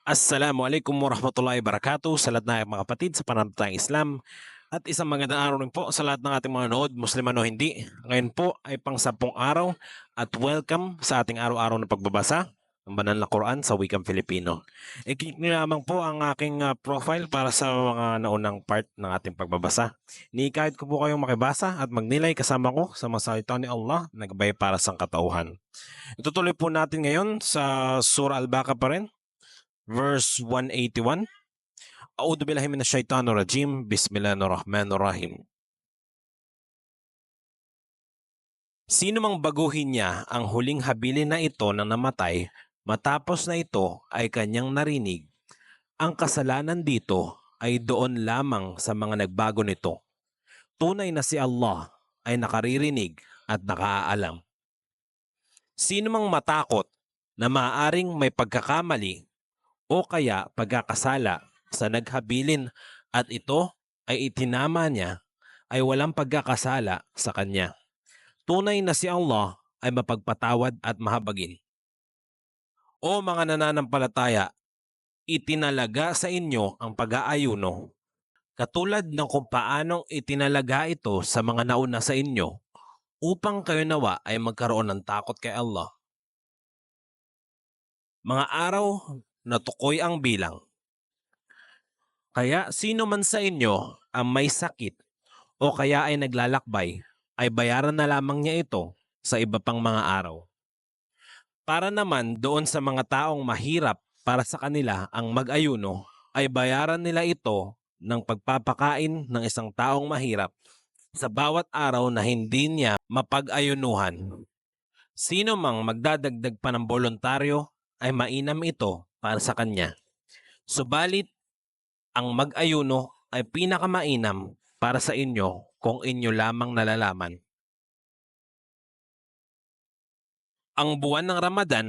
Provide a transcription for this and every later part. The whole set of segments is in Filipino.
Assalamualaikum warahmatullahi wabarakatuh sa lahat ng mga kapatid sa pananampalatayang Islam at isang magandang araw rin po sa lahat ng ating mga nanood, Muslim man o hindi. Ngayon po ay pang-10 araw at welcome sa ating araw-araw na pagbabasa ng banal na Quran sa wikang Filipino. I-click niyo lamang po ang aking profile para sa mga naunang part ng ating pagbabasa. Ni-guide ko po kayong makibasa at magnilay kasama ko sa mga salita ni Allah na gabay para sa katauhan. Itutuloy po natin ngayon sa Surah Al-Baqarah pa rin, verse 181. A'udhu billahi minasyaitanir rajim. Bismillahirrahmanirrahim. Sino mang baguhin niya ang huling habilin na ito ng namatay, matapos na ito ay kanyang narinig, ang kasalanan dito ay doon lamang sa mga nagbago nito. Tunay na si Allah ay nakaririnig at nakaalam. Sino mang matakot na maaaring may pagkakamali o kaya pagkakasala sa naghabilin at ito ay itinama niya, ay walang pagkakasala sa kanya. Tunay na si Allah ay mapagpatawad at mahabagin. O mga nananampalataya, itinalaga sa inyo ang pag-aayuno, katulad ng kung paanong itinalaga ito sa mga nauna sa inyo, upang kayo nawa ay magkaroon ng takot kay Allah. Mga araw na tukoy ang bilang. Kaya sino man sa inyo ang may sakit o kaya ay naglalakbay, ay bayaran na lamang niya ito sa iba pang mga araw. Para naman doon sa mga taong mahirap para sa kanila ang mag-ayuno, ay bayaran nila ito ng pagpapakain ng isang taong mahirap sa bawat araw na hindi niya mapag-ayunuhan. Sino mang magdadagdag pa ng voluntaryo ay mainam ito para sa kanya. Subalit, ang mag-ayuno ay pinakamainam para sa inyo kung inyo lamang nalalaman. Ang buwan ng Ramadan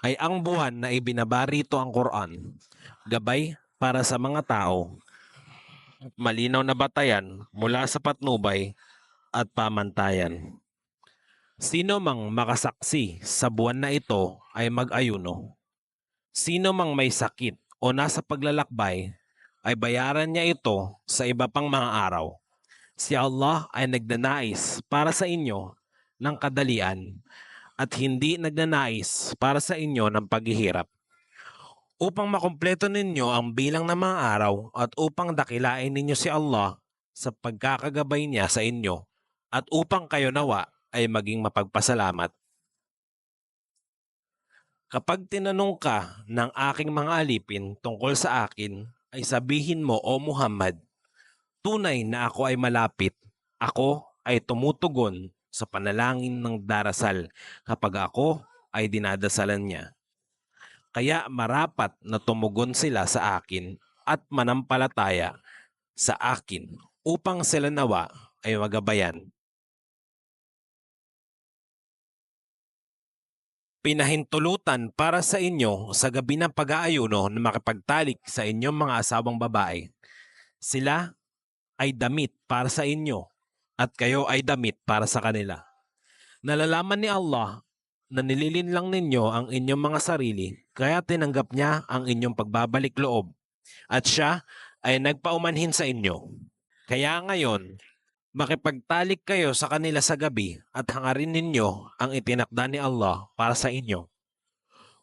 ay ang buwan na ibinabarito ang Quran, gabay para sa mga tao, malinaw na batayan mula sa patnubay at pamantayan. Sino mang makasaksi sa buwan na ito ay mag-ayuno. Sino mang may sakit o nasa paglalakbay ay bayaran niya ito sa iba pang mga araw. Si Allah ay nagnanais para sa inyo ng kadalian at hindi nagnanais para sa inyo ng paghihirap, upang makumpleto ninyo ang bilang ng mga araw at upang dakilain ninyo si Allah sa pagkakagabay niya sa inyo at upang kayo nawa ay maging mapagpasalamat. Kapag tinanong ka ng aking mga alipin tungkol sa akin, ay sabihin mo, O Muhammad, tunay na ako ay malapit. Ako ay tumutugon sa panalangin ng darasal kapag ako ay dinadasalan niya. Kaya marapat na tumugon sila sa akin at manampalataya sa akin upang sila nawa ay magabayan. Pinahintulutan para sa inyo sa gabi ng pag-aayuno na makipagtalik sa inyong mga asawang babae. Sila ay damit para sa inyo at kayo ay damit para sa kanila. Nalalaman ni Allah na nililinlang ninyo ang inyong mga sarili, kaya tinanggap niya ang inyong pagbabalik loob at siya ay nagpaumanhin sa inyo. Kaya ngayon, makipagtalik kayo sa kanila sa gabi at hangarin ninyo ang itinakda ni Allah para sa inyo.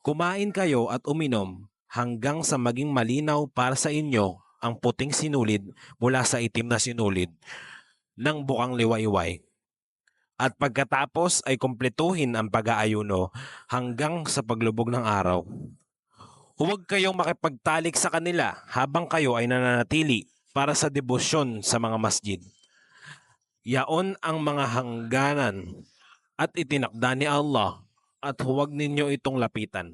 Kumain kayo at uminom hanggang sa maging malinaw para sa inyo ang puting sinulid mula sa itim na sinulid ng bukang liwayway. At pagkatapos ay kumpletuhin ang pag-aayuno hanggang sa paglubog ng araw. Huwag kayong makipagtalik sa kanila habang kayo ay nananatili para sa debosyon sa mga masjid. Yaon ang mga hangganan at itinakda ni Allah at huwag ninyo itong lapitan.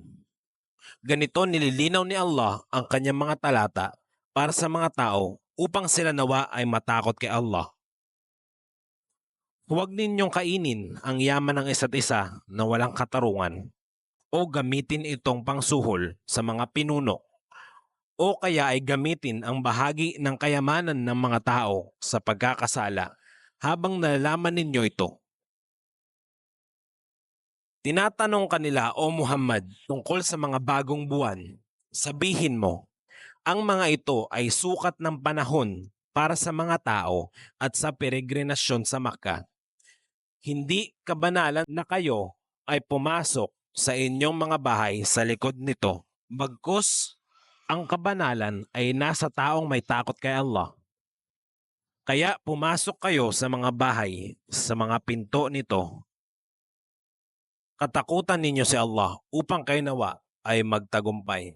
Ganito nililinaw ni Allah ang kanyang mga talata para sa mga tao upang sila nawa ay matakot kay Allah. Huwag ninyong kainin ang yaman ng isa't isa na walang katarungan o gamitin itong pangsuhol sa mga pinuno o kaya ay gamitin ang bahagi ng kayamanan ng mga tao sa pagkakasala habang nalalaman ninyo ito. Tinatanong kanila, O Muhammad, tungkol sa mga bagong buwan. Sabihin mo, ang mga ito ay sukat ng panahon para sa mga tao at sa peregrinasyon sa Makkah. Hindi kabanalan na kayo ay pumasok sa inyong mga bahay sa likod nito. Bagkus, ang kabanalan ay nasa taong may takot kay Allah. Kaya pumasok kayo sa mga bahay, sa mga pinto nito. Katakutan ninyo si Allah upang kayo nawa ay magtagumpay.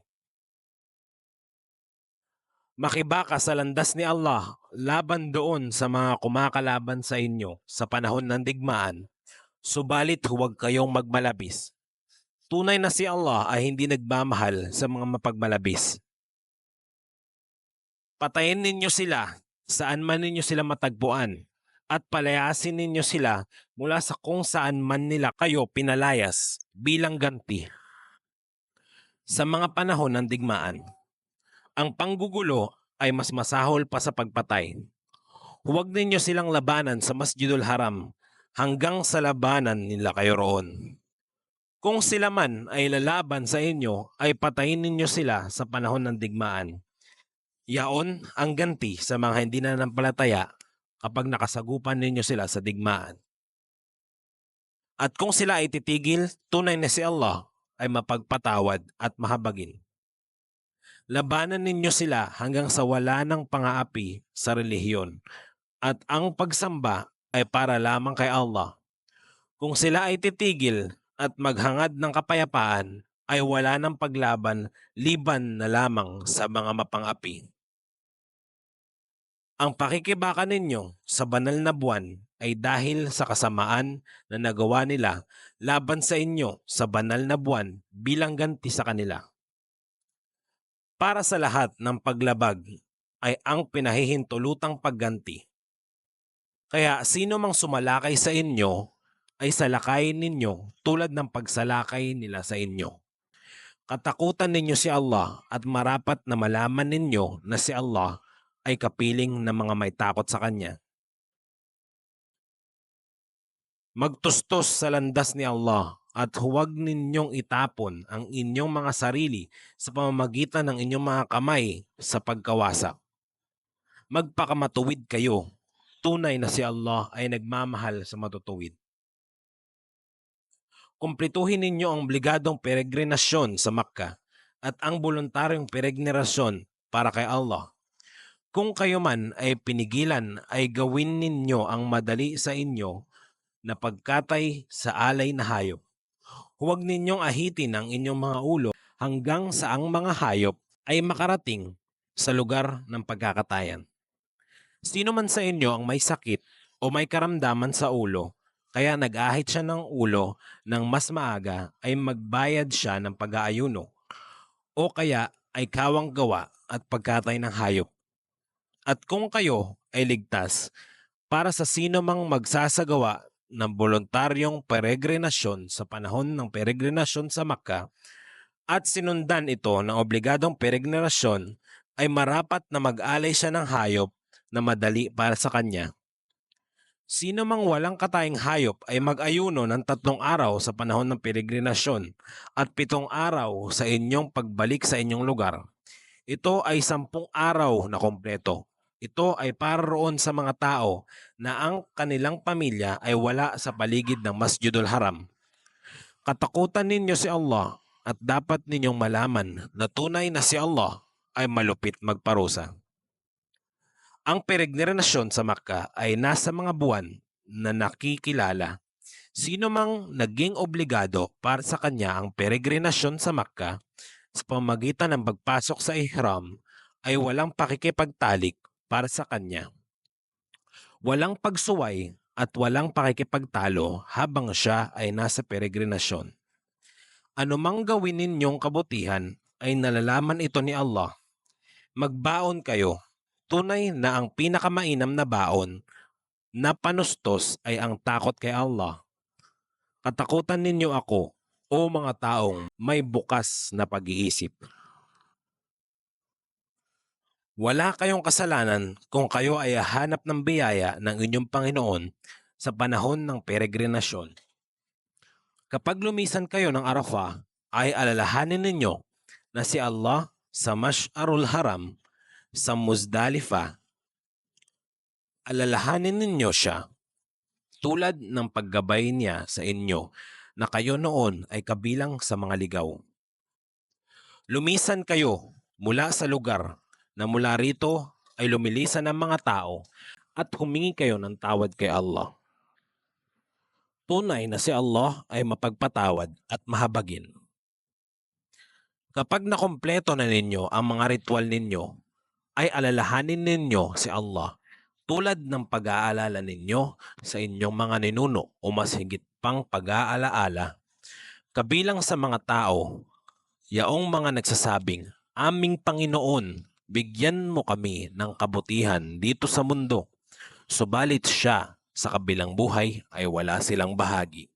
Makibaka sa landas ni Allah laban doon sa mga kumakalaban sa inyo sa panahon ng digmaan, subalit huwag kayong magmalabis. Tunay na si Allah ay hindi nagmamahal sa mga mapagmalabis. Patayin ninyo sila saan man ninyo sila matagpuan at palayasin ninyo sila mula sa kung saan man nila kayo pinalayas bilang ganti. Sa mga panahon ng digmaan, ang panggugulo ay mas masahol pa sa pagpatay. Huwag ninyo silang labanan sa Masjidul Haram hanggang sa labanan nila kayo roon. Kung sila man ay lalaban sa inyo, ay patayin ninyo sila sa panahon ng digmaan. Yaon ang ganti sa mga hindi nananampalataya kapag nakasagupan ninyo sila sa digmaan. At kung sila ay titigil, tunay na si Allah ay mapagpatawad at mahabagin. Labanan ninyo sila hanggang sa wala ng pang-aapi sa relihiyon at ang pagsamba ay para lamang kay Allah. Kung sila ay titigil at maghangad ng kapayapaan, ay wala ng paglaban liban na lamang sa mga mapang-api. Ang pakikibaka ninyo sa banal na buwan ay dahil sa kasamaan na nagawa nila laban sa inyo sa banal na buwan bilang ganti sa kanila. Para sa lahat ng paglabag ay ang pinahihintulutang pagganti. Kaya sino mang sumalakay sa inyo ay salakayin ninyo tulad ng pagsalakay nila sa inyo. Katakutan ninyo si Allah at marapat na malaman ninyo na si Allah ay kapiling ng mga may takot sa Kanya. Magtustos sa landas ni Allah at huwag ninyong itapon ang inyong mga sarili sa pamamagitan ng inyong mga kamay sa pagkawasak. Magpakamatuwid kayo. Tunay na si Allah ay nagmamahal sa matutuwid. Kumplituhin ninyo ang obligadong peregrinasyon sa Makkah at ang voluntaryong peregrinasyon para kay Allah. Kung kayo man ay pinigilan ay gawin ninyo ang madali sa inyo na pagkatay sa alay na hayop. Huwag ninyong ahitin ang inyong mga ulo hanggang sa ang mga hayop ay makarating sa lugar ng pagkakatayan. Sino man sa inyo ang may sakit o may karamdaman sa ulo, kaya nag-ahit siya ng ulo ng mas maaga ay magbayad siya ng pag-aayuno. O kaya ay kawang gawa at pagkatay ng hayop. At kung kayo ay ligtas, para sa sino mang magsasagawa ng voluntaryong peregrinasyon sa panahon ng peregrinasyon sa Makkah at sinundan ito ng obligadong peregrinasyon, ay marapat na mag-alay siya ng hayop na madali para sa kanya. Sino mang walang katayang hayop ay mag-ayuno ng 3 araw sa panahon ng peregrinasyon at 7 araw sa inyong pagbalik sa inyong lugar. Ito ay 10 araw na kompleto. Ito ay para roon sa mga tao na ang kanilang pamilya ay wala sa paligid ng Masjidul Haram. Katakutan ninyo si Allah at dapat ninyong malaman na tunay na si Allah ay malupit magparusa. Ang peregrinasyon sa Makkah ay nasa mga buwan na nakikilala. Sino mang naging obligado para sa kanya ang peregrinasyon sa Makkah sa pamamagitan ng pagpasok sa ihram ay walang pakikipagtalik para sa kanya. Walang pagsuway at walang pakikipagtalo habang siya ay nasa peregrinasyon. Anumang gawin ninyong kabutihan ay nalalaman ito ni Allah. Magbaon kayo. Tunay na ang pinakamainam na baon na panustos ay ang takot kay Allah. Katakutan ninyo ako, o mga taong may bukas na pag-iisip. Wala kayong kasalanan kung kayo ay hanap ng biyaya ng inyong Panginoon sa panahon ng peregrinasyon. Kapag lumisan kayo ng Arafah, ay alalahanin ninyo na si Allah sa Mash'arul Haram sa Muzdalifa, alalahanin ninyo siya tulad ng paggabay niya sa inyo na kayo noon ay kabilang sa mga ligaw. Lumisan kayo mula sa lugar na mula rito ay lumilisan ng mga tao at humingi kayo ng tawad kay Allah. Tunay na si Allah ay mapagpatawad at mahabagin. Kapag nakompleto na ninyo ang mga ritual ninyo, ay alalahanin ninyo si Allah tulad ng pag-aalala ninyo sa inyong mga ninuno o mas higit pang pag-aalaala. Kabilang sa mga tao, yaong mga nagsasabing, "Aming Panginoon, bigyan mo kami ng kabutihan dito sa mundo." Subalit siya sa kabilang buhay ay wala silang bahagi.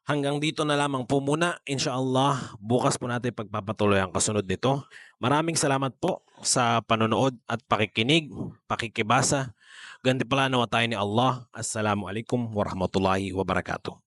Hanggang dito na lamang po muna. Inshallah, bukas po natin pagpapatuloy ang kasunod nito. Maraming salamat po sa panonood at pakikinig, pakikibasa. Ganti pala nawa tayo ni Allah. Assalamualaikum warahmatullahi wabarakatuh.